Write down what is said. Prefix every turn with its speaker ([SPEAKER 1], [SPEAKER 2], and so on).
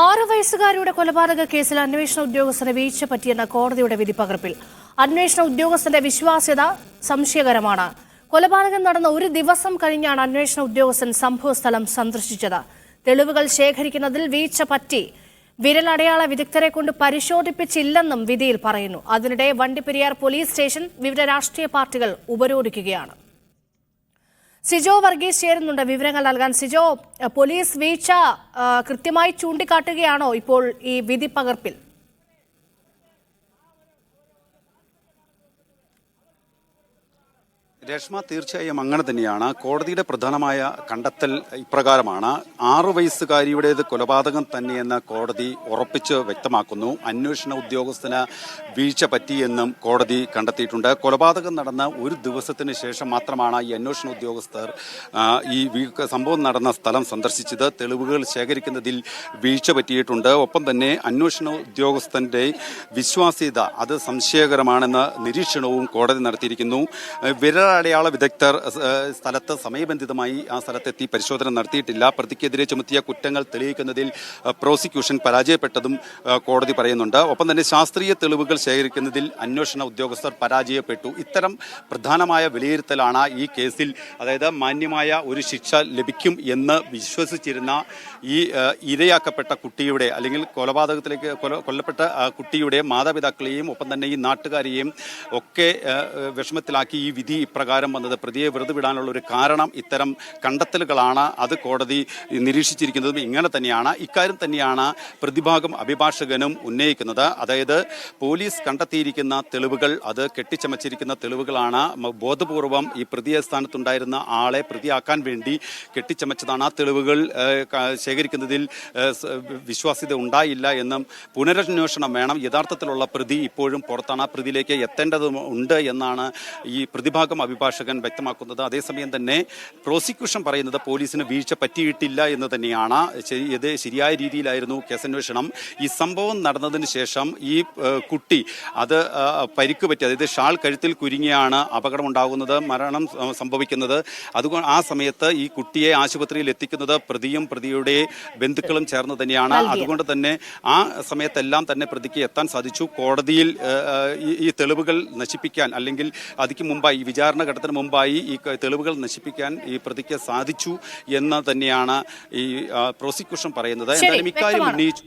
[SPEAKER 1] 6 വയസ്സുകാരിയുടെ കൊലപാതക കേസിൽ അന്വേഷണ ഉദ്യോഗസ്ഥന് വീഴ്ച പറ്റിയെന്ന കോടതിയുടെ വിധിപ്പകർപ്പിൽ അന്വേഷണ ഉദ്യോഗസ്ഥന്റെ വിശ്വാസ്യത സംശയകരമാണ്. കൊലപാതകം നടന്ന ഒരു ദിവസം കഴിഞ്ഞാണ് അന്വേഷണ ഉദ്യോഗസ്ഥൻ സംഭവസ്ഥലം സന്ദർശിച്ചത്. തെളിവുകൾ ശേഖരിക്കുന്നതിൽ വീഴ്ച പറ്റി. വിരലടയാള വിദഗ്ധരെ കൊണ്ട് പരിശോധിപ്പിച്ചില്ലെന്നും വിധിയിൽ പറയുന്നു. അതിനിടെ വണ്ടിപ്പെരിയാർ പോലീസ് സ്റ്റേഷൻ വിവിധ രാഷ്ട്രീയ പാർട്ടികൾ ഉപരോധിക്കുകയാണ്. സിജോ വർഗീസ് ചേരുന്നുണ്ട് വിവരങ്ങൾ നൽകാൻ. സിജോ, പോലീസ് വീഴ്ച കൃത്യമായി ചൂണ്ടിക്കാട്ടുകയാണോ ഇപ്പോൾ ഈ വിധി പകർപ്പിൽ?
[SPEAKER 2] രേഷ്മ, തീർച്ചയായും അങ്ങനെ തന്നെയാണ്. കോടതിയുടെ പ്രധാനമായ കണ്ടെത്തൽ ഇപ്രകാരമാണ്. 6 വയസ്സുകാരിയുടേത് കൊലപാതകം തന്നെയെന്ന് കോടതി ഉറപ്പിച്ച് വ്യക്തമാക്കുന്നു. അന്വേഷണ ഉദ്യോഗസ്ഥന് വീഴ്ച പറ്റിയെന്നും കോടതി കണ്ടെത്തിയിട്ടുണ്ട്. കൊലപാതകം നടന്ന ഒരു ദിവസത്തിന് ശേഷം മാത്രമാണ് ഈ അന്വേഷണ ഉദ്യോഗസ്ഥർ ഈ സംഭവം നടന്ന സ്ഥലം സന്ദർശിച്ചത്. തെളിവുകൾ ശേഖരിക്കുന്നതിൽ വീഴ്ച പറ്റിയിട്ടുണ്ട്. ഒപ്പം തന്നെ അന്വേഷണ ഉദ്യോഗസ്ഥന്റെ വിശ്വാസ്യത അത് സംശയകരമാണെന്ന നിരീക്ഷണവും കോടതി നടത്തിയിരിക്കുന്നു. വിരലടയാള വിദഗ്ധർ സ്ഥലത്ത് സമയബന്ധിതമായി ആ സ്ഥലത്തെത്തി പരിശോധന നടത്തിയിട്ടില്ല. പ്രതിക്കെതിരെ ചുമത്തിയ കുറ്റങ്ങൾ തെളിയിക്കുന്നതിൽ പ്രോസിക്യൂഷൻ പരാജയപ്പെട്ടതും കോടതി പറയുന്നുണ്ട്. ഒപ്പം തന്നെ ശാസ്ത്രീയ തെളിവുകൾ ശേഖരിക്കുന്നതിൽ അന്വേഷണ ഉദ്യോഗസ്ഥർ പരാജയപ്പെട്ടു. ഇത്തരം പ്രധാനമായ വിലയിരുത്തലാണ് ഈ കേസിൽ, അതായത് മാന്യമായ ഒരു ശിക്ഷ ലഭിക്കും എന്ന് വിശ്വസിച്ചിരുന്ന ഈ ഇരയാക്കപ്പെട്ട കുട്ടിയുടെ അല്ലെങ്കിൽ കൊലപാതകത്തിലേക്ക് കൊല്ലപ്പെട്ട കുട്ടിയുടെ മാതാപിതാക്കളെയും ഒപ്പം തന്നെ ഈ നാട്ടുകാരെയും ഒക്കെ വിഷമത്തിലാക്കി ഈ വിധി ഇപ്രകാരം വന്നത്. പ്രതിയെ വെറുതെ വിടാനുള്ള ഒരു കാരണം ഇത്തരം കണ്ടെത്തലുകളാണ്. അത് കോടതി നിരീക്ഷിച്ചിരിക്കുന്നതും ഇങ്ങനെ തന്നെയാണ്. ഇക്കാര്യം തന്നെയാണ് പ്രതിഭാഗം അഭിഭാഷകനും ഉന്നയിക്കുന്നത്. അതായത് പോലീസ് കണ്ടെത്തിയിരിക്കുന്ന തെളിവുകൾ അത് കെട്ടിച്ചമച്ചിരിക്കുന്ന തെളിവുകളാണ്. ബോധപൂർവം ഈ പ്രതിയെ സ്ഥാനത്തുണ്ടായിരുന്ന ആളെ പ്രതിയാക്കാൻ വേണ്ടി കെട്ടിച്ചമച്ചതാണ്. ആ തെളിവുകൾ ശേഖരിക്കുന്നതിൽ വിശ്വാസ്യത ഉണ്ടായില്ല എന്നും പുനരന്വേഷണം വേണം. യഥാർത്ഥത്തിലുള്ള പ്രതി ഇപ്പോഴും പുറത്താണ്. ആ പ്രതിയിലേക്ക് എത്തേണ്ടതുണ്ട് എന്നാണ് ഈ പ്രതിഭാഗം അഭിഭാഷകൻ വ്യക്തമാക്കുന്നത്. അതേസമയം തന്നെ പ്രോസിക്യൂഷൻ പറയുന്നത് പോലീസിന് വീഴ്ച പറ്റിയിട്ടില്ല എന്ന് തന്നെയാണ്. ഇത് ശരിയായ രീതിയിലായിരുന്നു കേസന്വേഷണം. ഈ സംഭവം നടന്നതിന് ശേഷം ഈ കുട്ടി അത് പരിക്ക് പറ്റി, അതായത് ഷാൾ കഴുത്തിൽ കുരുങ്ങിയാണ് അപകടമുണ്ടാകുന്നത്, മരണം സംഭവിക്കുന്നത്. അതുകൊണ്ട് ആ സമയത്ത് ഈ കുട്ടിയെ ആശുപത്രിയിൽ എത്തിക്കുന്നത് പ്രതിയും പ്രതിയുടെ ബന്ധുക്കളും ചേർന്ന് തന്നെയാണ്. അതുകൊണ്ട് തന്നെ ആ സമയത്തെല്ലാം തന്നെ പ്രതിക്ക് എത്താൻ സാധിച്ചു. കോടതിയിൽ ഈ തെളിവുകൾ നശിപ്പിക്കാൻ അല്ലെങ്കിൽ അതിക്ക് മുമ്പായി ഈ വിചാരണ ഘട്ടത്തിന് മുമ്പായി ഈ തെളിവുകൾ നശിപ്പിക്കാൻ ഈ പ്രതിക്ക് സാധിച്ചു എന്ന് തന്നെയാണ് ഈ പ്രോസിക്യൂഷൻ പറയുന്നത്. എന്തായാലും ഇക്കാര്യം ഉന്നയിച്ചു.